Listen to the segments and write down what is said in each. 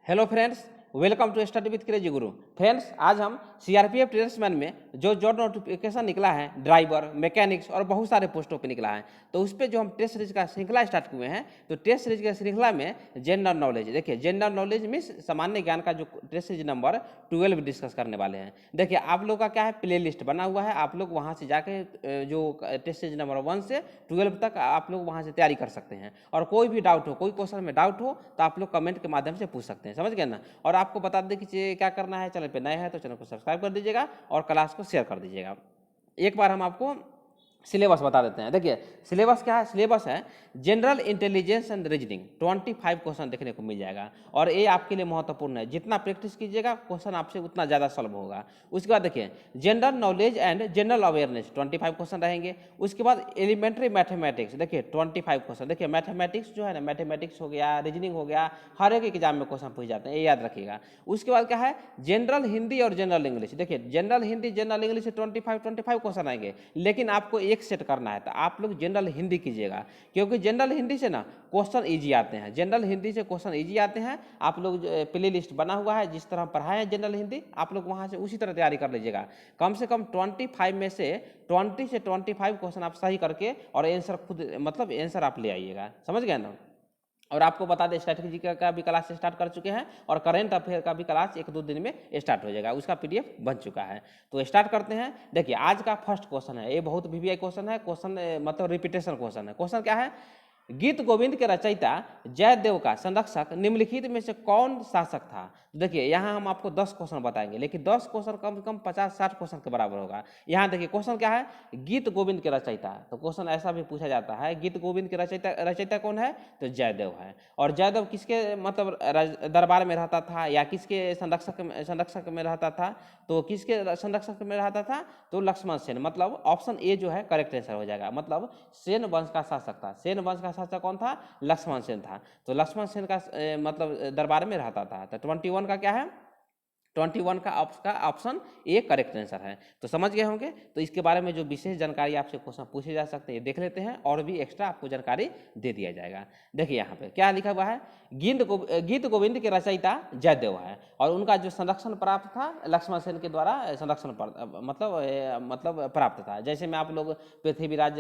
Hello friends, welcome to study with crazy Guru. Friends, आज हम CRPF tradesman में जो जॉब नोटिफिकेशन निकला है, ड्राइवर, मैकेनिक्स और बहुत सारे पोस्टों पे निकला है, तो उस पर जो हम टेस्ट सीरीज का श्रृंखला स्टार्ट हुए हैं, तो टेस्ट सीरीज के श्रृंखला में जनरल नॉलेज, देखिए जनरल नॉलेज मीन्स सामान्य ज्ञान का जो टेस्ट सीरीज नंबर 12 डिस्कस करने वाले हैं। देखिए आप लोग का क्या है, प्ले लिस्ट बना हुआ है, आप लोग वहाँ से जाके जो टेस्ट सीरीज नंबर 1 से 12 तक आप लोग वहाँ से तैयारी कर सकते हैं। और कोई भी डाउट हो, कोई क्वेश्चन में डाउट हो, तो आप लोग कमेंट के माध्यम से पूछ सकते हैं, समझ गए ना। और आपको बता दें कि क्या करना है, चैनल पे नए हैं तो चैनल को सब्सक्राइब कर दीजिएगा और क्लास को शेयर कर दीजिएगा। एक बार हम आपको सिलेबस बता देते हैं। देखिए सिलेबस क्या है, सिलेबस है general intelligence and reasoning, 25 question देखने को मिल जाएगा और ये आपके लिए महत्वपूर्ण है। जितना प्रैक्टिस कीजिएगा क्वेश्चन आपसे उतना ज़्यादा सॉल्व होगा। उसके बाद देखिए general knowledge and general awareness 25 question रहेंगे। उसके बाद एलिमेंट्री मैथमेटिक्स, देखिए 25 क्वेश्चन। देखिए मैथमेटिक्स जो है ना, मैथमेटिक्स हो गया, रीजनिंग हो गया, हर एक एग्जाम में क्वेश्चन पूछ जाते हैं, ये याद रखिएगा। उसके बाद क्या है, जनरल हिंदी और जनरल इंग्लिश। देखिए जनरल हिंदी जनरल इंग्लिश से 25 क्वेश्चन आएंगे, लेकिन आपको एक सेट करना है, तो आप लोग जनरल हिंदी कीजिएगा, क्योंकि जनरल हिंदी से ना क्वेश्चन इजी आते हैं। जनरल हिंदी से क्वेश्चन इजी आते हैं। आप लोग प्ले लिस्ट बना हुआ है, जिस तरह पढ़ाए हैं जनरल हिंदी, आप लोग वहां से उसी तरह तैयारी कर लीजिएगा। कम से कम 25 में से 20 से 25 क्वेश्चन आप सही करके और आंसर खुद मतलब आंसर आप ले आइएगा, समझ गए ना। और आपको बता दें स्ट्रैटेजी का भी क्लास स्टार्ट कर चुके हैं और करंट अफेयर का भी क्लास 1-2 दिन में स्टार्ट हो जाएगा, उसका पीडीएफ बन चुका है। तो स्टार्ट करते हैं। देखिए आज का फर्स्ट क्वेश्चन है, ये बहुत वीवीआई क्वेश्चन है, क्वेश्चन मतलब रिपीटेशन क्वेश्चन है। क्वेश्चन क्या है, गीत गोविंद के रचयिता जयदेव का संरक्षक निम्नलिखित में से कौन शासक था। देखिए यहाँ हम आपको 10 क्वेश्चन बताएंगे, लेकिन 10 क्वेश्चन कम से कम 50-60 क्वेश्चन के बराबर होगा। यहाँ देखिए क्वेश्चन क्या है, गीत गोविंद के रचयिता। तो क्वेश्चन ऐसा भी पूछा जाता है, गीत गोविंद के रचयिता कौन है, तो जयदेव है। और जयदेव किसके मतलब दरबार में रहता था या किसके संरक्षक में रहता था, तो किसके संरक्षक में रहता था, तो लक्ष्मण सेन। मतलब ऑप्शन ए जो है करेक्ट आंसर हो जाएगा। मतलब सेन वंश का शासक था। सेन वंश का शासक कौन था, लक्ष्मण सेन था। तो लक्ष्मण सेन का मतलब दरबार में रहता था। तो 21 का क्या है, 21 का ऑप्शन ए करेक्ट आंसर है। तो समझ गए होंगे। तो इसके बारे में जो विशेष जानकारी आपसे क्वेश्चन पूछे जा सकते हैं, देख लेते हैं, और भी एक्स्ट्रा आपको जानकारी दे दिया जाएगा। देखिए यहाँ पे क्या लिखा हुआ है, गीत गोविंद के रचयिता जयदेव है और उनका जो संरक्षण प्राप्त था लक्ष्मण सेन के द्वारा संरक्षण मतलब प्राप्त था। जैसे में आप लोग पृथ्वीराज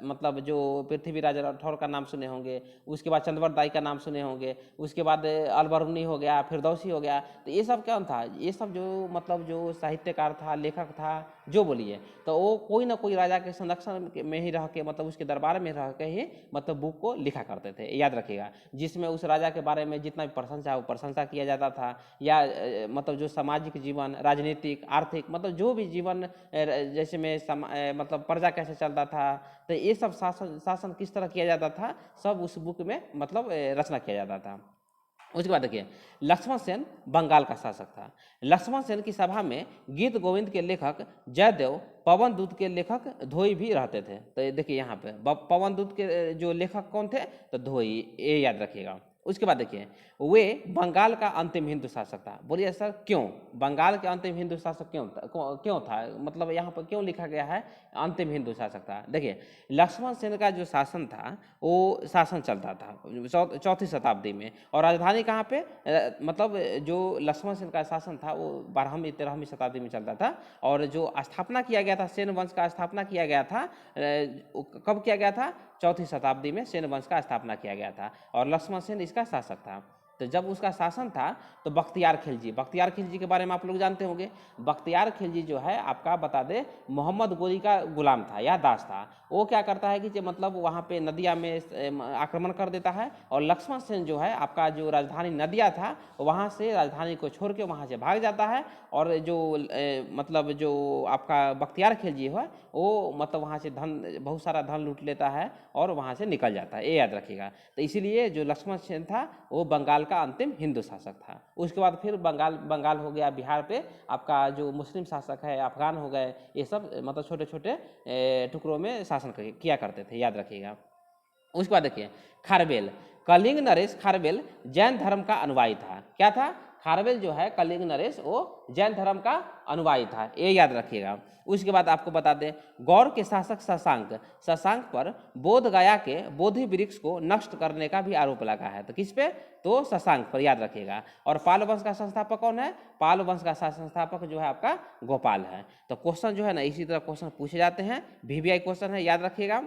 मतलब जो पृथ्वीराज राठौर का नाम सुने होंगे, उसके बाद चंद्रवर दाई का नाम सुने होंगे, उसके बाद अलबरूनी हो गया, फिरदौसी हो गया। तो ये सब क्या था, ये सब जो मतलब जो साहित्यकार था, लेखक था, जो बोलिए, तो वो कोई ना कोई राजा के संरक्षण में ही रह के मतलब उसके दरबार में रह के ही मतलब बुक को लिखा करते थे, याद रखिएगा। जिसमें उस राजा के बारे में जितना भी प्रशंसा वो प्रशंसा किया जाता था, या मतलब जो सामाजिक जीवन, राजनीतिक, आर्थिक, मतलब जो भी जीवन जैसे में मतलब प्रजा कैसे चलता था, तो ये सब शासन किस तरह किया जाता था, सब उस बुक में मतलब रचना किया जाता था। उसके बाद देखिए लक्ष्मण सेन बंगाल का शासक था। लक्ष्मण सेन की सभा में गीत गोविंद के लेखक जयदेव, पवन दूत के लेखक धोई भी रहते थे। तो देखिए यहाँ पे पवन दूत के जो लेखक कौन थे, तो धोई, ये याद रखिएगा। उसके बाद देखिए वे बंगाल का अंतिम हिंदू शासक था। बोलिए सर क्यों बंगाल के अंतिम हिंदू शासक क्यों था, मतलब यहाँ पर क्यों लिखा गया है अंतिम हिंदू शासक था। देखिए लक्ष्मण सेन का जो शासन था वो शासन चलता था 4वीं शताब्दी में, और राजधानी कहाँ पे, मतलब जो लक्ष्मण सेन का शासन था वो 12वीं 13वीं शताब्दी में चलता था। और जो स्थापना किया गया था, सेन वंश का स्थापना किया गया था, कब किया गया था, 4वीं शताब्दी में सेन वंश का स्थापना किया गया था और लक्ष्मण सेन इसका शासक था। तो जब उसका शासन था तो बख्तियार खिलजी के बारे में आप लोग जानते होंगे। बख्तियार खिलजी जो है आपका बता दे मोहम्मद गोरी का गुलाम था या दास था। वो क्या करता है कि मतलब वहाँ पे नदिया में आक्रमण कर देता है, और लक्ष्मण सेन जो है आपका जो राजधानी नदिया था वहाँ से राजधानी को छोड़ के वहाँ से भाग जाता है, और जो मतलब जो आपका बख्तियार खिलजी है वो मतलब वहाँ से बहुत सारा धन लूट लेता है और वहाँ से निकल जाता है, ये याद रखिएगा। तो इसीलिए जो लक्ष्मण सेन था वो बंगाल का अंतिम हिंदू शासक था। उसके बाद फिर बंगाल हो गया, बिहार पे आपका जो मुस्लिम शासक है, अफगान हो गए, ये सब मतलब छोटे छोटे टुकड़ों में शासन किया करते थे, याद रखिएगा। उसके बाद देखिए खारवेल, कलिंग नरेश खारवेल जैन धर्म का अनुयायी था। क्या था, खारवेल जो है कलिंग नरेश वो जैन धर्म का अनुयायी था, ये याद रखिएगा। उसके बाद आपको बता दें गौर के शासक शशांक पर बोध गया के बोधि वृक्ष को नष्ट करने का भी आरोप लगा है। तो किस पे? तो शशांक पर, याद रखिएगा। और पाल वंश का संस्थापक कौन है? पाल वंश का संस्थापक जो है आपका गोपाल है। तो क्वेश्चन जो है ना इसी तरह क्वेश्चन पूछे जाते हैं, वीवीआई क्वेश्चन है, याद रखिएगा।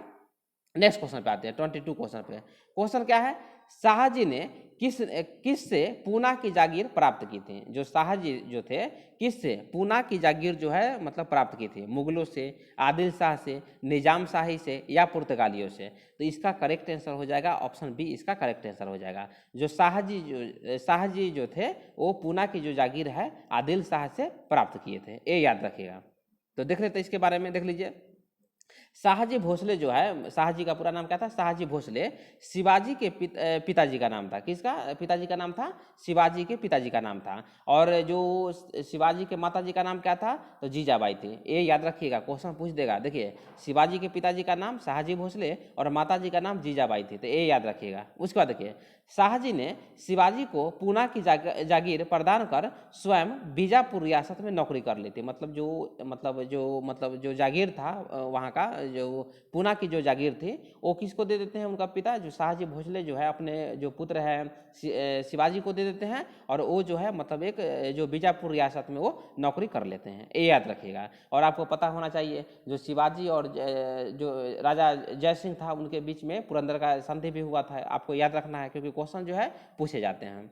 नेक्स्ट क्वेश्चन पे आते हैं 22 क्वेश्चन पे। क्वेश्चन क्या है? शाहजी ने किस से पूना की जागीर प्राप्त की थी? जो शाहजी जो थे किस से पूना की जागीर जो है मतलब प्राप्त की थी? मुगलों से, आदिल शाह से, निजाम शाही से या पुर्तगालियों से? तो इसका करेक्ट आंसर हो जाएगा ऑप्शन बी, इसका करेक्ट आंसर हो जाएगा। जो शाहजी जो थे वो पूना की जो जागीर है आदिल शाह से प्राप्त किए थे, ये याद रखिएगा। तो देख लेते हैं इसके बारे में, देख लीजिए। शाहजी भोसले जो है, शाहजी का पूरा नाम क्या था? शाहजी भोसले शिवाजी के पिताजी का नाम था। किसका पिताजी का नाम था? शिवाजी के पिताजी का नाम था। और जो शिवाजी के माताजी का नाम क्या था? तो जीजाबाई थी, ये याद रखिएगा, क्वेश्चन पूछ देगा। देखिए शिवाजी के पिताजी का नाम शाहजी भोसले और माताजी का नाम जीजाबाई थी, तो ये याद रखिएगा। उसके बाद देखिए शाहजी ने शिवाजी को पूना की जागीर प्रदान कर स्वयं बीजापुर रियासत में नौकरी कर ली थी। मतलब जो जागीर था वहाँ का, जो पूना की जो जागीर थी वो किसको दे देते हैं? उनका पिता जो शाहजी भोसले जो है अपने जो पुत्र है शिवाजी को दे देते हैं, और वो जो है मतलब एक जो बीजापुर रियासत में वो नौकरी कर लेते हैं, ये याद रखिएगा। और आपको पता होना चाहिए जो शिवाजी और जो राजा जय सिंह था उनके बीच में पुरंदर का संधि भी हुआ था, आपको याद रखना है क्योंकि क्वेश्चन जो है पूछे जाते हैं।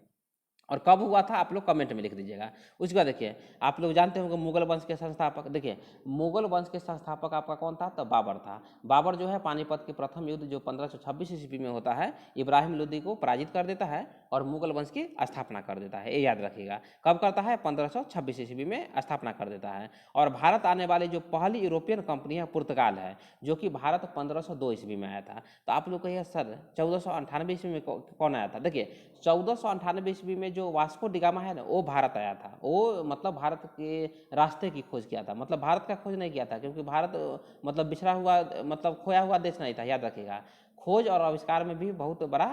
और कब हुआ था आप लोग कमेंट में लिख दीजिएगा। उसके बाद देखिए आप लोग जानते होंगे मुगल वंश के संस्थापक। देखिए मुगल वंश के संस्थापक आपका कौन था? तो बाबर था। बाबर जो है पानीपत के प्रथम युद्ध जो 1526 ईस्वी में होता है, इब्राहिम लोदी को पराजित कर देता है और मुगल वंश की स्थापना कर देता है, ये याद रखिएगा। कब करता है? 1526 ईस्वी में स्थापना कर देता है। और भारत आने वाली जो पहली यूरोपियन कंपनी है पुर्तगाल है, जो कि भारत 1502 ईस्वी में आया था। तो आप लोग कहिए सर 1498 ईस्वी में कौन आया था? देखिए 1498 ईस्वी में जो वास्को डिगामा है ना वो भारत आया था। वो मतलब भारत के रास्ते की खोज किया था, मतलब भारत का खोज नहीं किया था, क्योंकि भारत मतलब बिछड़ा हुआ मतलब खोया हुआ देश नहीं था, याद रखिएगा। खोज और आविष्कार में भी बहुत बड़ा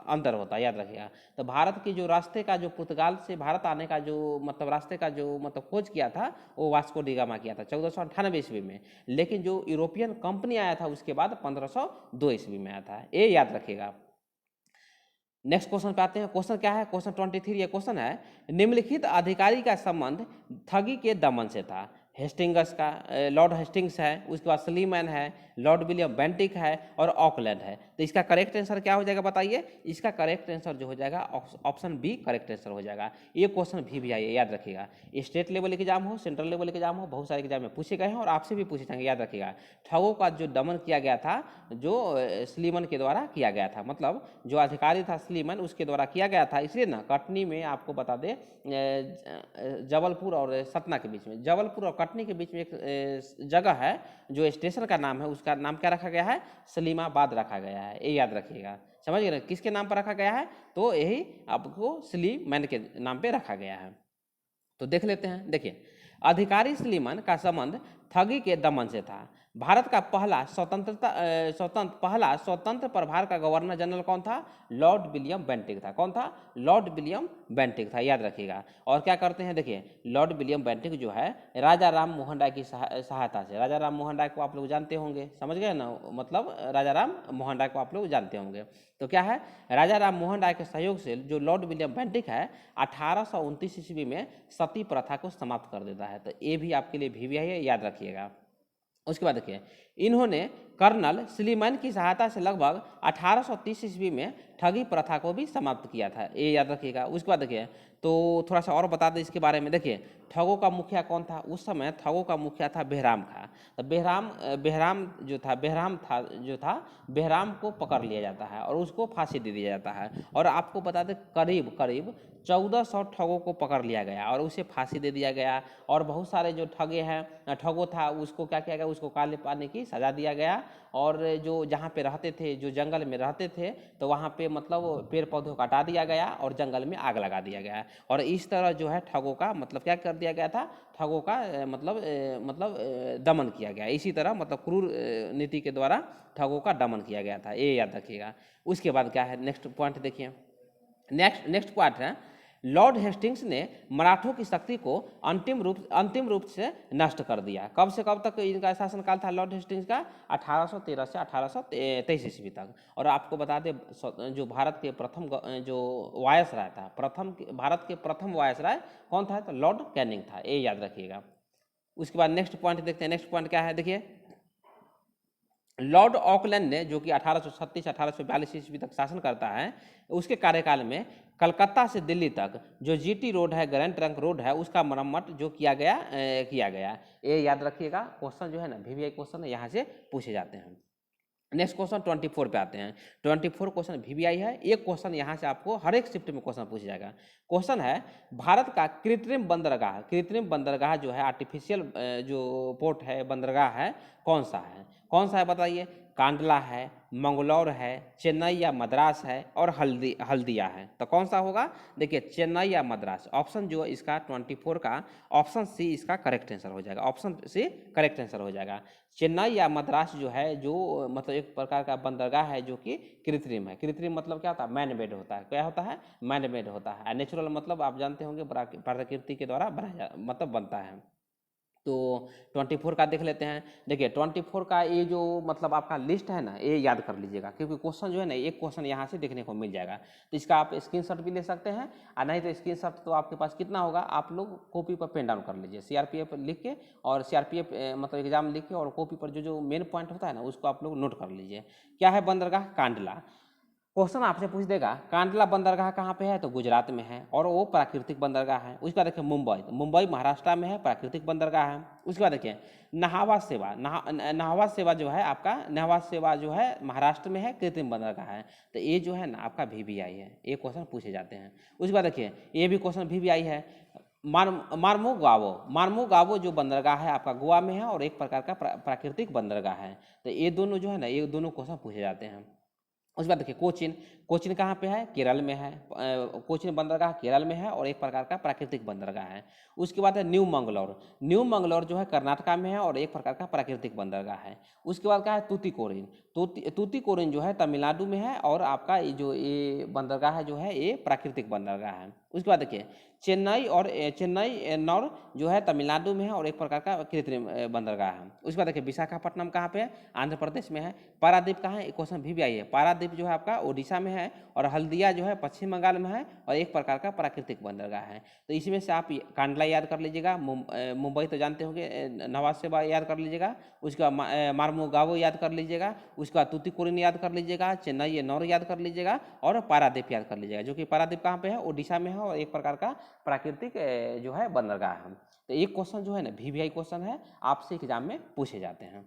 अंतर होता है, याद रखिएगा। तो भारत की जो रास्ते का जो पुर्तगाल से भारत आने का जो मतलब रास्ते का जो मतलब खोज किया था वो वास्को डिगामा किया था 1498 ईस्वी में। लेकिन जो यूरोपियन कंपनी आया था उसके बाद 1502 ईस्वी में आया था, ये याद रखिएगा। नेक्स्ट क्वेश्चन पे आते हैं। क्वेश्चन क्या है? क्वेश्चन 23 ये क्वेश्चन है, निम्नलिखित अधिकारी का संबंध ठगी के दमन से था। हेस्टिंग्स का लॉर्ड हेस्टिंग्स है, उसके बाद स्लीमैन है, लॉर्ड विलियम बेंटिक है और ऑकलैंड है। तो इसका करेक्ट आंसर क्या हो जाएगा बताइए? इसका करेक्ट आंसर जो हो जाएगा ऑप्शन बी करेक्ट आंसर हो जाएगा। ये क्वेश्चन भी आइए, याद रखिएगा। स्टेट लेवल एग्जाम हो, सेंट्रल लेवल एग्जाम हो, बहुत सारे एग्जाम में पूछे गए हैं और आपसे भी पूछे जाएंगे, याद रखिएगा। ठगों का जो दमन किया गया था जो स्लीमन के द्वारा किया गया था, मतलब जो अधिकारी था स्लीमन उसके द्वारा किया गया था। इसलिए ना कटनी में आपको बता दें जबलपुर और सतना के बीच में, जबलपुर और कटनी के बीच में एक जगह है जो स्टेशन का नाम है, उसका नाम क्या रखा गया है? सलीमाबाद रखा गया है, ये याद रखिएगा। समझ गए ना किसके नाम पर रखा गया है? तो यही आपको स्लीमैन के नाम पे रखा गया है। तो देख लेते हैं। देखिए अधिकारी स्लीमन का संबंध ठगी के दमन से था। भारत का पहला स्वतंत्र प्रभार का गवर्नर जनरल कौन था? लॉर्ड विलियम बेंटिक था। कौन था? लॉर्ड विलियम बेंटिक था, याद रखिएगा। और क्या करते हैं? देखिए लॉर्ड विलियम बेंटिक जो है राजा राम मोहन राय की सहायता से, राजा राम मोहन राय को आप लोग जानते होंगे, समझ गए ना, मतलब राजा राम मोहन राय को आप लोग जानते होंगे। तो क्या है? राजा राम मोहन राय के सहयोग से जो लॉर्ड विलियम बेंटिक है 1829 ईस्वी में सती प्रथा को समाप्त कर देता है। तो ये भी आपके लिए भी है, याद रखिएगा। उसके बाद देखिए इन्होंने कर्नल स्लीमैन की सहायता से लगभग 1830 ईस्वी में ठगी प्रथा को भी समाप्त किया था, ये याद रखिएगा। उसके बाद देखिए तो थोड़ा सा और बता दें इसके बारे में। देखिए ठगों का मुखिया कौन था? उस समय ठगों का मुखिया था बेहराम खां। तो बेहराम जो था बेहराम को पकड़ लिया जाता है और उसको फांसी दे दिया जाता है। और आपको बता दें करीब 1400 ठगों को पकड़ लिया गया और उसे फांसी दे दिया गया। और बहुत सारे जो ठगो था उसको क्या किया गया? उसको काले पानी की सजा दिया गया। और जो जहाँ पे रहते थे, जो जंगल में रहते थे, तो वहाँ पे मतलब पेड़ पौधों को हटा दिया गया और जंगल में आग लगा दिया गया। और इस तरह जो है ठगों का मतलब क्या कर दिया गया था? ठगों का दमन किया गया। इसी तरह मतलब क्रूर नीति के द्वारा ठगों का दमन किया गया था, ये याद रखिएगा। उसके बाद क्या है? नेक्स्ट पॉइंट देखिए। नेक्स्ट पॉइंट है लॉर्ड हेस्टिंग्स ने मराठों की शक्ति को अंतिम रूप से नष्ट कर दिया। कब से कब तक इनका शासनकाल था लॉर्ड हेस्टिंग्स का? 1813 से 1823 ईस्वी तक। और आपको बता दें जो भारत के प्रथम जो वायसराय था, भारत के प्रथम वायसराय कौन था? तो लॉर्ड कैनिंग था, ये याद रखिएगा। उसके बाद नेक्स्ट पॉइंट देखते हैं। नेक्स्ट पॉइंट क्या है, देखिए लॉर्ड ऑकलैंड ने, जो कि 1836-1842 ईस्वी तक शासन करता है, उसके कार्यकाल में कलकत्ता से दिल्ली तक जो जीटी रोड है, ग्रैंड ट्रंक रोड है, उसका मरम्मत जो किया गया। ये याद रखिएगा। क्वेश्चन जो है ना वीवीआई क्वेश्चन यहाँ से पूछे जाते हैं। नेक्स्ट क्वेश्चन 24 पे आते हैं। 24 क्वेश्चन वीवीआई है। एक क्वेश्चन यहाँ से आपको हर एक शिफ्ट में क्वेश्चन पूछा जाएगा। क्वेश्चन है भारत का कृत्रिम बंदरगाह जो है, आर्टिफिशियल जो पोर्ट है, बंदरगाह है, कौन सा है बताइए? कांडला है, मंगलौर है, चेन्नई या मद्रास है, और हल्दिया है। तो कौन सा होगा? देखिए चेन्नई या मद्रास। ऑप्शन जो है इसका 24 का ऑप्शन सी इसका करेक्ट आंसर हो जाएगा। ऑप्शन सी करेक्ट आंसर हो जाएगा। चेन्नई या मद्रास जो है, जो मतलब एक प्रकार का बंदरगाह है जो कि कृत्रिम है। कृत्रिम मतलब क्या होता है? मैन मेड होता है। क्या होता है? मैन मेड होता है। नेचुरल मतलब आप जानते होंगे प्रकृति के द्वारा बनता है। तो 24 का देख लेते हैं। देखिए 24 का ये जो मतलब आपका लिस्ट है ना, ये याद कर लीजिएगा, क्योंकि क्वेश्चन जो है ना, एक क्वेश्चन यहाँ से देखने को मिल जाएगा। तो इसका आप स्क्रीनशॉट भी ले सकते हैं, और नहीं तो स्क्रीनशॉट तो आपके पास कितना होगा, आप लोग कॉपी पर पेन डाउन कर लीजिए, सीआरपीएफ लिख के, और सीआरपीएफ मतलब एग्जाम लिख के, और कॉपी पर जो मेन पॉइंट होता है ना, उसको आप लोग नोट कर लीजिए। क्या है? बंदरगाह कांडला। क्वेश्चन आपसे पूछ देगा कांडला बंदरगाह कहाँ पे है? तो गुजरात में है, और वो प्राकृतिक बंदरगाह है। उसके बाद देखिए मुंबई महाराष्ट्र में है, प्राकृतिक बंदरगाह है। उसके बाद देखिए नहावास सेवा जो है आपका, नहावास सेवा जो है महाराष्ट्र में है, कृत्रिम बंदरगाह है। तो ये जो है ना आपका वीवीआई है, ये क्वेश्चन पूछे जाते हैं। उसके बाद देखिए ये भी क्वेश्चन वीवीआई है। मार्मो गावो जो बंदरगाह है आपका गोवा में है, और एक प्रकार का प्राकृतिक बंदरगाह है। तो ये दोनों जो है ना, ये दोनों क्वेश्चन पूछे जाते हैं। उसके बाद देखिए कोचिन कहाँ पे है? केरल में है। कोचिन बंदरगाह केरल में है, और एक प्रकार का प्राकृतिक बंदरगाह है। उसके बाद है न्यू मंगलौर जो है कर्नाटका में है, और एक प्रकार का प्राकृतिक बंदरगाह है। उसके बाद क्या है? तूतीकोरिन जो है तमिलनाडु में है, और आपका ये बंदरगाह है जो है, ये प्राकृतिक बंदरगाह है। उसके बाद देखिए चेन्नई नौर जो है तमिलनाडु में है, और एक प्रकार का कृत्रिम बंदरगाह है। उसके बाद देखिए विशाखापट्टनम कहाँ पे है? आंध्र प्रदेश में है। पारादीप कहाँ है? क्वेश्चन वीवीआई है। पारादीप जो है आपका ओडिशा में है, और हल्दिया जो है पश्चिम बंगाल में है, और एक प्रकार का प्राकृतिक बंदरगाह है। तो इसमें से आप कांडला याद कर लीजिएगा, मुंबई तो जानते होंगे, नवाज सेवा याद कर लीजिएगा। उसके बाद मार्मोगावो याद कर लीजिएगा। उसके बाद तूतीकोरिन याद कर लीजिएगा, चेन्नई नौर याद कर लीजिएगा, और पारादीप याद कर लीजिएगा, जो कि पारादीप कहाँ पे है? ओडिशा में है, और एक प्रकार का प्राकृतिक जो है बंदरगाह है। तो एक क्वेश्चन जो है ना वीवीआई क्वेश्चन है, आपसे एग्जाम में पूछे जाते हैं।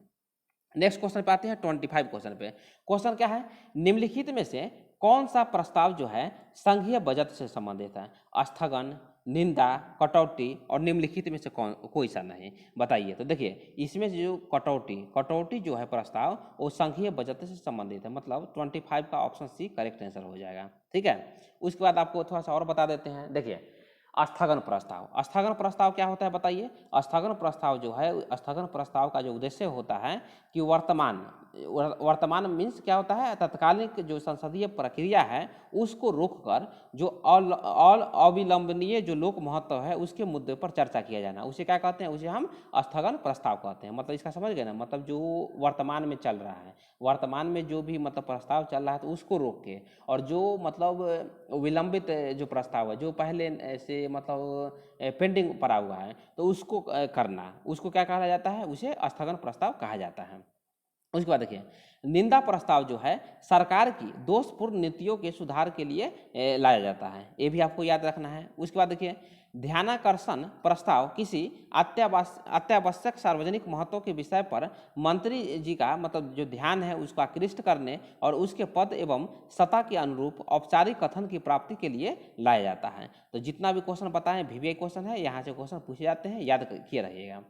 नेक्स्ट क्वेश्चन पे आते हैं 25 क्वेश्चन पे। क्वेश्चन क्या है? निम्नलिखित में से कौन सा प्रस्ताव जो है संघीय बजट से संबंधित है? स्थगन, निंदा, कटौती, और निम्नलिखित में से कोई सा नहीं, बताइए। तो देखिए इसमें से जो कटौती जो है प्रस्ताव, वो संघीय बजट से संबंधित है, मतलब 25 का ऑप्शन सी करेक्ट आंसर हो जाएगा। ठीक है। उसके बाद आपको थोड़ा सा और बता देते हैं। देखिए स्थगन प्रस्ताव क्या होता है बताइए। स्थगन प्रस्ताव जो है, स्थगन प्रस्ताव का जो उद्देश्य होता है कि वर्तमान मीन्स क्या होता है? तत्कालिक जो संसदीय प्रक्रिया है उसको रोककर जो अविलंबनीय जो लोक महत्व है उसके मुद्दे पर चर्चा किया जाना, उसे क्या कहते हैं? उसे हम स्थगन प्रस्ताव कहते हैं। मतलब इसका समझ गए ना, मतलब जो वर्तमान में चल रहा है, वर्तमान में जो भी मतलब प्रस्ताव चल रहा है, तो उसको रोक के, और जो मतलब विलंबित जो प्रस्ताव है, जो पहले से मतलब पेंडिंग पड़ा हुआ है, तो उसको करना, उसको क्या कहा जाता है? उसे स्थगन प्रस्ताव कहा जाता है। उसके बाद देखिए निंदा प्रस्ताव जो है सरकार की दोषपूर्ण नीतियों के सुधार के लिए लाया जाता है, ये भी आपको याद रखना है। उसके बाद देखिए ध्यानाकर्षण प्रस्ताव किसी अत्यावश्यक सार्वजनिक महत्व के विषय पर मंत्री जी का मतलब जो ध्यान है उसको आकृष्ट करने और उसके पद एवं सत्ता के अनुरूप औपचारिक कथन की प्राप्ति के लिए लाया जाता है। तो जितना भी क्वेश्चन बताएं वीवीआई क्वेश्चन है, यहाँ से क्वेश्चन पूछे जाते हैं, याद किए रहिएगा।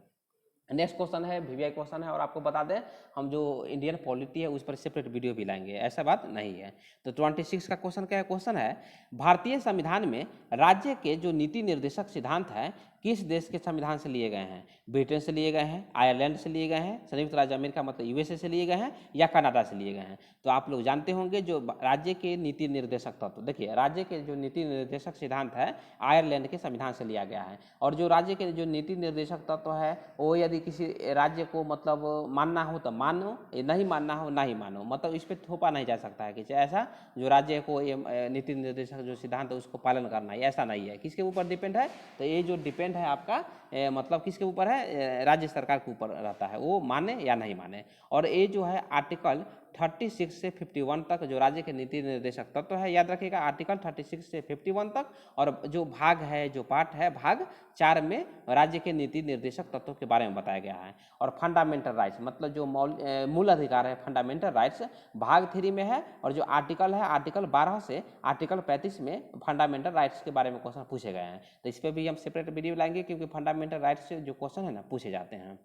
नेक्स्ट क्वेश्चन है वीवीआई क्वेश्चन है, और आपको बता दें हम जो इंडियन पॉलिटी है उस पर सेपरेट वीडियो भी लाएंगे, ऐसा बात नहीं है। तो 26 का क्वेश्चन क्या है? क्वेश्चन है भारतीय संविधान में राज्य के जो नीति निर्देशक सिद्धांत है किस देश के संविधान से लिए गए हैं? ब्रिटेन से लिए गए हैं, आयरलैंड से लिए गए हैं, संयुक्त राज्य अमेरिका मतलब यूएसए से लिए गए हैं, या कनाडा से लिए गए हैं? तो आप लोग जानते होंगे जो राज्य के नीति निर्देशक तत्व, देखिए राज्य के जो नीति निर्देशक सिद्धांत है आयरलैंड के संविधान से लिया गया है। और जो राज्य के जो नीति निर्देशक तत्व है वो यदि किसी राज्य को मतलब मानना हो तो मानो, नहीं मानना हो नहीं मानो, मतलब इस पर थोपा नहीं जा सकता है कि ऐसा जो राज्य को ये नीति निर्देशक जो सिद्धांत है उसको पालन करना है, ऐसा नहीं है। किसके ऊपर डिपेंड है? तो ये जो डिपेंड है आपका मतलब किसके ऊपर है? राज्य सरकार के ऊपर रहता है, वो माने या नहीं माने। और ये जो है आर्टिकल 36 से 51 तक जो राज्य के नीति निर्देशक तत्व है, याद रखिएगा आर्टिकल 36 से 51 तक। और जो भाग है, जो पार्ट है भाग 4 में राज्य के नीति निर्देशक तत्वों के बारे में बताया गया है। और फंडामेंटल राइट्स मतलब जो मूल अधिकार है, फंडामेंटल राइट्स भाग 3 में है। और जो आर्टिकल है आर्टिकल 12 से आर्टिकल 35 में फंडामेंटल राइट्स के बारे में क्वेश्चन पूछे गए हैं। तो इस पर भी हम सेपरेट वीडियो लाएंगे क्योंकि फंडामेंटल राइट्स से जो क्वेश्चन है ना पूछे जाते हैं।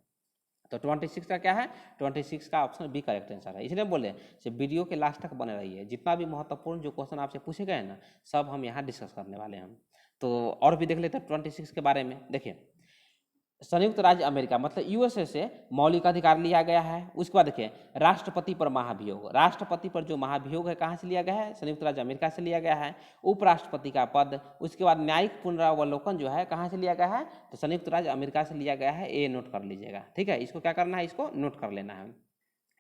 तो 26 का क्या है? 26 का ऑप्शन बी करेक्ट आंसर है। इसलिए बोले से वीडियो के लास्ट तक बने रहिए, जितना भी महत्वपूर्ण जो क्वेश्चन आपसे पूछे गए हैं ना सब हम यहाँ डिस्कस करने वाले हैं। तो और भी देख लेते हैं 26 के बारे में। देखिए संयुक्त राज्य अमेरिका मतलब यूएसए से मौलिक अधिकार लिया गया है। उसके बाद देखिए राष्ट्रपति पर महाभियोग, राष्ट्रपति पर जो महाभियोग है कहाँ से लिया गया है? संयुक्त राज्य अमेरिका से लिया गया है। उपराष्ट्रपति का पद, उसके बाद न्यायिक पुनरावलोकन जो है कहाँ से लिया गया है? तो संयुक्त राज्य अमेरिका से लिया गया है। ये नोट कर लीजिएगा, ठीक है। इसको क्या करना है? इसको नोट कर लेना है।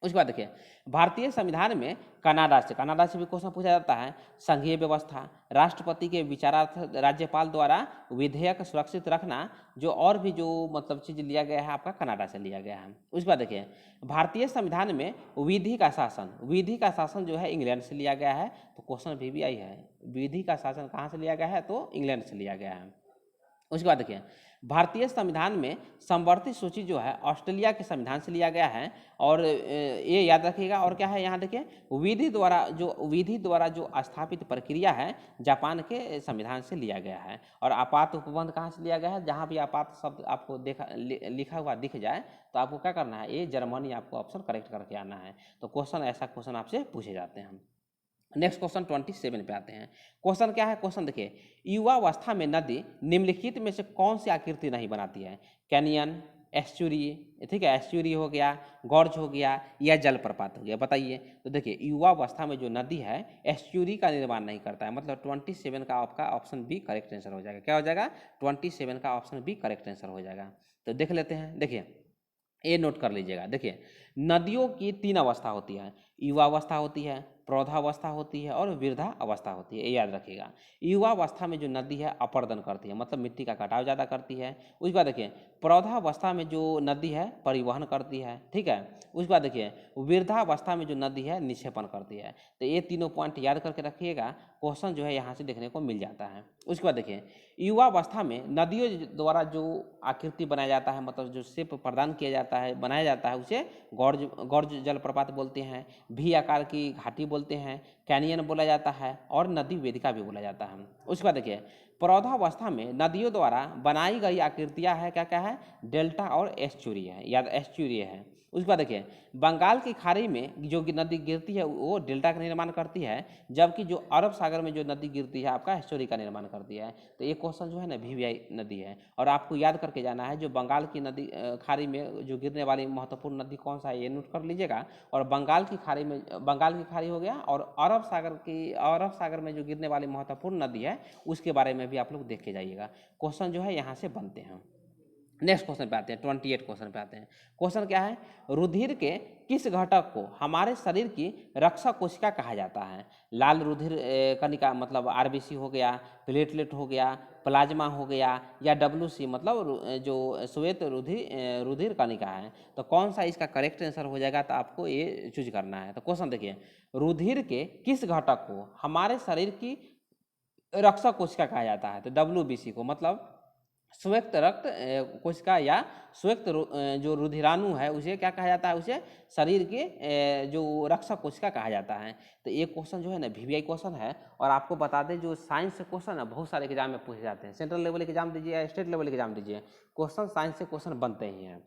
उसके बाद देखिए भारतीय संविधान में कनाडा से भी क्वेश्चन पूछा जाता है। संघीय व्यवस्था, राष्ट्रपति के विचारार्थ राज्यपाल द्वारा विधेयक सुरक्षित रखना, जो और भी जो मतलब चीज लिया गया है आपका कनाडा से लिया गया है। उसके बाद देखिए भारतीय संविधान में विधि का शासन जो है इंग्लैंड से लिया गया है। तो क्वेश्चन भी आई है, विधि का शासन कहाँ से लिया गया है? तो इंग्लैंड से लिया गया है। उसके बाद देखिए भारतीय संविधान में समवर्ती सूची जो है ऑस्ट्रेलिया के संविधान से लिया गया है। और ये याद रखिएगा। और क्या है यहाँ देखिए विधि द्वारा जो स्थापित प्रक्रिया है जापान के संविधान से लिया गया है। और आपात उपबंध कहाँ से लिया गया है? जहाँ भी आपात शब्द आपको लिखा हुआ दिख जाए तो आपको क्या करना है? ये जर्मनी आपको ऑप्शन करेक्ट करके आना है। तो क्वेश्चन ऐसा क्वेश्चन आपसे पूछे जाते हैं। नेक्स्ट क्वेश्चन 27 पे आते हैं। क्वेश्चन क्या है? क्वेश्चन देखिए युवावस्था में नदी निम्नलिखित में से कौन सी आकृति नहीं बनाती है? कैनियन, एस्चुरी, ठीक है, एस्चुरी हो गया, गॉर्ज हो गया, या जलप्रपात हो गया, बताइए। तो देखिए युवावस्था में जो नदी है एस्चुरी का निर्माण नहीं करता है, मतलब 27 का आपका ऑप्शन बी करेक्ट आंसर हो जाएगा। क्या हो जाएगा? 27 का ऑप्शन बी करेक्ट आंसर हो जाएगा। तो देख लेते हैं। देखिए ये नोट कर लीजिएगा। देखिए नदियों की 3 अवस्था होती है, युवावस्था होती है, प्रौढ़ावस्था होती है और वृद्धा अवस्था होती है। ये याद रखिएगा। युवावस्था में जो नदी है अपर्दन करती है, मतलब मिट्टी का कटाव ज़्यादा करती है। उसके बाद देखिए प्रौढ़ावस्था में जो नदी है परिवहन करती है, ठीक है। उसके बाद देखिए वृद्धावस्था में जो नदी है निक्षेपण करती है। तो ये तीनों पॉइंट याद करके रखिएगा, क्वेश्चन जो है यहाँ से देखने को मिल जाता है। उसके बाद देखिए युवावस्था में नदियों द्वारा जो आकृति बनाया जाता है, मतलब जो शेप प्रदान किया जाता है, बनाया जाता है, उसे गॉर्ज जलप्रपात बोलते हैं, भी आकार की घाटी बोलते हैं, कैनियन बोला जाता है और नदी वेदिका भी बोला जाता है। उसके बाद देखिए प्रौढ़ावस्था में नदियों द्वारा बनाई गई आकृतियां है, क्या क्या है? डेल्टा और एस्चुरी है, याद एस्चुरी है। उसके बाद देखिए बंगाल की खाड़ी में जो नदी गिरती है वो डेल्टा का निर्माण करती है, जबकि जो अरब सागर में जो नदी गिरती है आपका एस्चुरी का निर्माण करती है। तो ये क्वेश्चन जो है ना वीवीआई नदी है। और आपको याद करके जाना है जो बंगाल की नदी खाड़ी में जो गिरने वाली महत्वपूर्ण नदी कौन सा है ये नोट कर लीजिएगा। और बंगाल की खाड़ी हो गया, और अरब सागर में जो गिरने वाली महत्वपूर्ण नदी है उसके बारे में भी आप लोग देख के जाइएगा। क्वेश्चन जो है यहाँ से बनते हैं। नेक्स्ट क्वेश्चन पे आते हैं, 28 क्वेश्चन पे आते हैं। क्वेश्चन क्या है? रुधिर के किस घटक को हमारे शरीर की रक्षा कोशिका कहा जाता है? लाल रुधिर कणिका मतलब आरबीसी हो गया, प्लेटलेट हो गया, प्लाज्मा हो गया, या डब्ल्यूसी मतलब जो श्वेत रुधिर कणिका है। तो कौन सा इसका करेक्ट आंसर हो जाएगा? तो आपको ये चूज करना है। तो क्वेश्चन देखिए रुधिर के किस घटक को हमारे शरीर की रक्षा कोशिका कहा जाता है? तो डब्ल्यूबीसी को, मतलब श्वेत रक्त कोशिका या श्वेत जो रुधिराणु है उसे क्या कहा जाता है? उसे शरीर के जो रक्षा कोशिका कहा जाता है। तो ये क्वेश्चन जो है ना वीवीआई क्वेश्चन है। और आपको बता दें जो साइंस से क्वेश्चन है बहुत सारे एग्जाम में पूछे जाते हैं। सेंट्रल लेवल के एग्जाम दीजिए या स्टेट लेवल के एग्जाम दीजिए, क्वेश्चन साइंस से क्वेश्चन बनते ही हैं।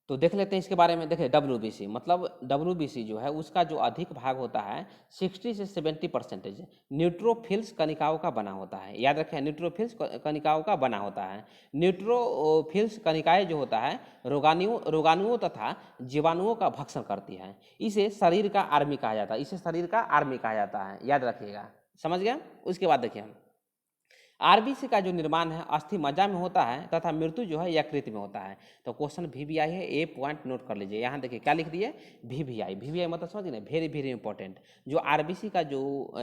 तो देख लेते हैं इसके बारे में। देखिए WBC मतलब WBC जो है उसका जो अधिक भाग होता है 60 से 70% न्यूट्रोफिल्स कणिकाओं का बना होता है। याद रखें, न्यूट्रोफिल्स कणिकाओं का बना होता है। न्यूट्रोफिल्स कणिकाएं जो होता है रोगाणुओं तथा जीवाणुओं का भक्षण करती है। इसे शरीर का आर्मी कहा जाता है, इसे शरीर का आर्मी कहा जाता है, याद रखिएगा, समझ गए। उसके बाद देखिए हम आरबीसी का जो निर्माण है अस्थि मज्जा में होता है तथा मृत्यु जो है यकृत में होता है। तो क्वेश्चन VVI है, ए पॉइंट नोट कर लीजिए। यहाँ देखिए क्या लिख दिए, VVI मतलब समझिए ना, वेरी वेरी इंपॉर्टेंट। जो आरबीसी का जो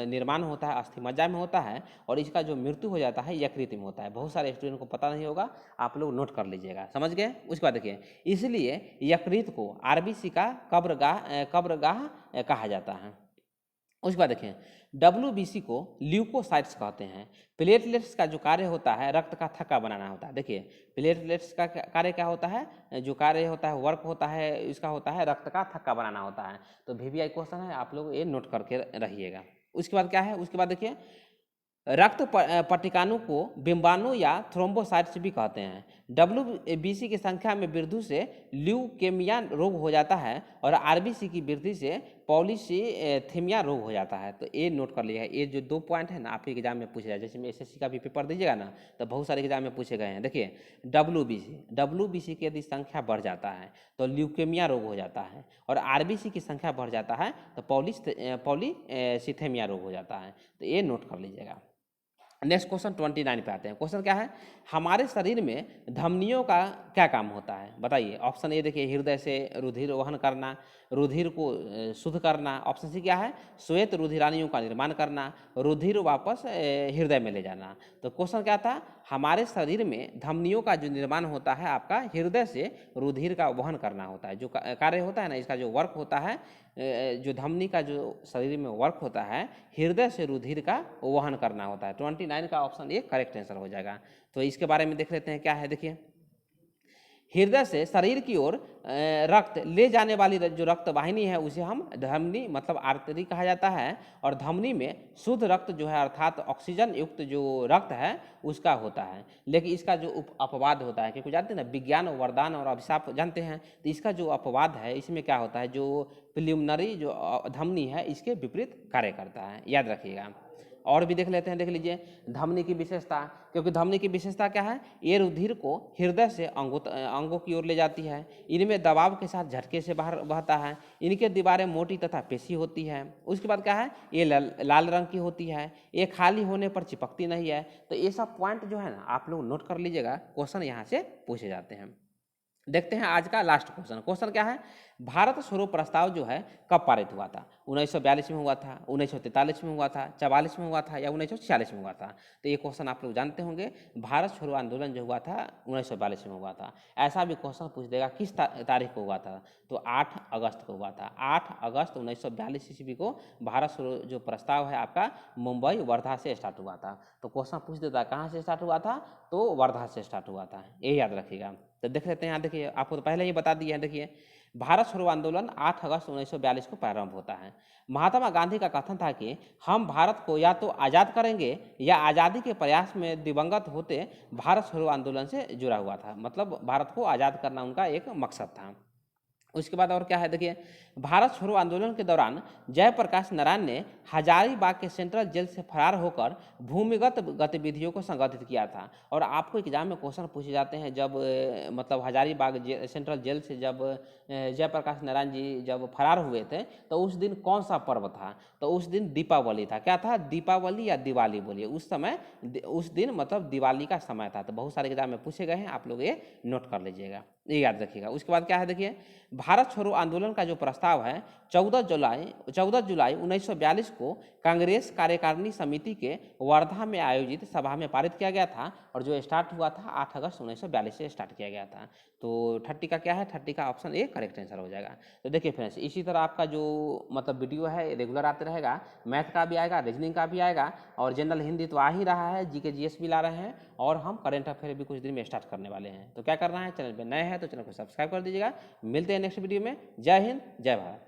निर्माण होता है अस्थि मज्जा में होता है और इसका जो मृत्यु हो जाता है यकृत में होता है। बहुत सारे स्टूडेंट को पता नहीं होगा, आप लोग नोट कर लीजिएगा, समझ गए। उसके बाद देखिए इसलिए यकृत को आरबीसी का कब्रगाह कहा जाता है। उसके बाद देखें WBC को ल्यूकोसाइट्स कहते हैं। प्लेटलेट्स का जो कार्य होता है रक्त का थक्का बनाना होता है। देखिए प्लेटलेट्स का कार्य क्या होता है, जो कार्य होता है वर्क होता है इसका होता है रक्त का थक्का बनाना होता है। तो VVI क्वेश्चन है, आप लोग ये नोट करके रहिएगा। उसके बाद क्या है, उसके बाद देखिए रक्त पट्टिकाणु को बिंबाणु या थ्रोम्बोसाइट्स भी कहते हैं। WBC की संख्या में वृद्धि से ल्यूकेमिया रोग हो जाता है और RBC की वृद्धि से पॉलीसीथेमिया रोग हो जाता है। तो ये नोट कर लिया है। ये जो 2 पॉइंट है ना आपके एग्जाम में पूछे जाए, जैसे में SSC का भी पेपर दीजिएगा ना तो बहुत सारे एग्जाम में पूछे गए हैं। देखिए WBC की यदि संख्या बढ़ जाता है तो ल्यूकेमिया रोग हो जाता है और RBC की संख्या बढ़ जाता है तो पॉलीसीथेमिया रोग हो जाता है। तो ये नोट कर लीजिएगा। नेक्स्ट क्वेश्चन 29 पे आते हैं। क्वेश्चन क्या है, हमारे शरीर में धमनियों का क्या काम होता है, बताइए। ऑप्शन ए देखिए हृदय से रुधिर वहन करना, रुधिर को शुद्ध करना। ऑप्शन सी क्या है, श्वेत रुधिराणुओं का निर्माण करना, रुधिर वापस हृदय में ले जाना। तो क्वेश्चन क्या था, हमारे शरीर में धमनियों का जो निर्माण होता है आपका हृदय से रुधिर का वहन करना होता है। जो कार्य होता है ना, इसका जो वर्क होता है, जो धमनी का जो शरीर में वर्क होता है हृदय से रुधिर का वहन करना होता है। 29 का ऑप्शन ए करेक्ट आंसर हो जाएगा। तो इसके बारे में देख लेते हैं क्या है। देखिए हृदय से शरीर की ओर रक्त ले जाने वाली जो रक्त वाहिनी है उसे हम धमनी मतलब आर्टरी कहा जाता है। और धमनी में शुद्ध रक्त जो है अर्थात ऑक्सीजन युक्त जो रक्त है उसका होता है। लेकिन इसका जो अपवाद होता है, क्योंकि जानते हैं ना विज्ञान वरदान और अभिशाप जानते हैं, तो इसका जो अपवाद है इसमें क्या होता है, जो प्रिलिमिनरी जो धमनी है इसके विपरीत कार्य करता है, याद रखिएगा। और भी देख लेते हैं, देख लीजिए धमनी की विशेषता। क्योंकि धमनी की विशेषता क्या है, ये रुधिर को हृदय से अंगों की ओर ले जाती है। इनमें दबाव के साथ झटके से बाहर बहता है। इनके दीवारें मोटी तथा पेशी होती है। उसके बाद क्या है, ये लाल रंग की होती है। ये खाली होने पर चिपकती नहीं है। तो ये सब पॉइंट जो है ना आप लोग नोट कर लीजिएगा, क्वेश्चन यहाँ से पूछे जाते हैं। देखते हैं आज का लास्ट क्वेश्चन। क्वेश्चन क्या है, भारत छोड़ो प्रस्ताव जो है कब पारित हुआ था? 1942 में हुआ था, 1943 में हुआ था, 44 में हुआ था या 1946 में हुआ था? तो ये क्वेश्चन आप लोग जानते होंगे। भारत छोड़ो आंदोलन जो हुआ था 1942 में हुआ था। ऐसा भी क्वेश्चन पूछ देगा किस तारीख को हुआ था, तो 8 अगस्त को हुआ था। 8 अगस्त 1942 ईस्वी को भारत छोड़ो जो प्रस्ताव है आपका मुंबई वर्धा से स्टार्ट हुआ था। तो क्वेश्चन पूछ देता कहाँ से स्टार्ट हुआ था, तो वर्धा से स्टार्ट हुआ था, ये याद रखिएगा। तो देख लेते हैं यहाँ, देखिए आपको तो पहले ही बता दिया है। देखिए भारत छोड़ो आंदोलन 8 अगस्त 1942 को प्रारंभ होता है। महात्मा गांधी का कथन था कि हम भारत को या तो आज़ाद करेंगे या आज़ादी के प्रयास में दिवंगत होते भारत छोड़ो आंदोलन से जुड़ा हुआ था। मतलब भारत को आज़ाद करना उनका एक मकसद था। उसके बाद और क्या है, देखिए भारत छोड़ो आंदोलन के दौरान जयप्रकाश नारायण ने हजारीबाग के सेंट्रल जेल से फरार होकर भूमिगत गतिविधियों को संगठित किया था। और आपको एग्जाम में क्वेश्चन पूछे जाते हैं, जब मतलब हजारीबाग सेंट्रल जेल से जब जयप्रकाश नारायण जी जब फरार हुए थे तो उस दिन कौन सा पर्व था? तो उस दिन दीपावली था। क्या था, दीपावली या दिवाली बोलिए। उस समय उस दिन मतलब दिवाली का समय था। तो बहुत सारे एग्जाम में पूछे गए हैं, आप लोग ये नोट कर लीजिएगा, ये याद रखिएगा। उसके बाद क्या है, देखिए भारत छोड़ो आंदोलन का जो प्रस्ताव है 14 जुलाई 1942 को कांग्रेस कार्यकारिणी समिति के वर्धा में आयोजित सभा में पारित किया गया था। और जो स्टार्ट हुआ था 8 अगस्त 1942 से स्टार्ट किया गया था। तो 30 का क्या है, 30 का ऑप्शन ए करेक्ट आंसर हो जाएगा। तो देखिए फ्रेंड्स, इसी तरह आपका जो मतलब वीडियो है रेगुलर आते रहेगा। मैथ का भी आएगा, रीजनिंग का भी आएगा और जनरल हिंदी तो आ ही रहा है, जीके जीएस भी ला रहे हैं और हम करेंट अफेयर भी कुछ दिन में स्टार्ट करने वाले हैं। तो क्या करना है, चैनल पर नए हैं तो चैनल को सब्सक्राइब कर दीजिएगा। मिलते हैं नेक्स्ट वीडियो में। जय हिंद, जय भारत।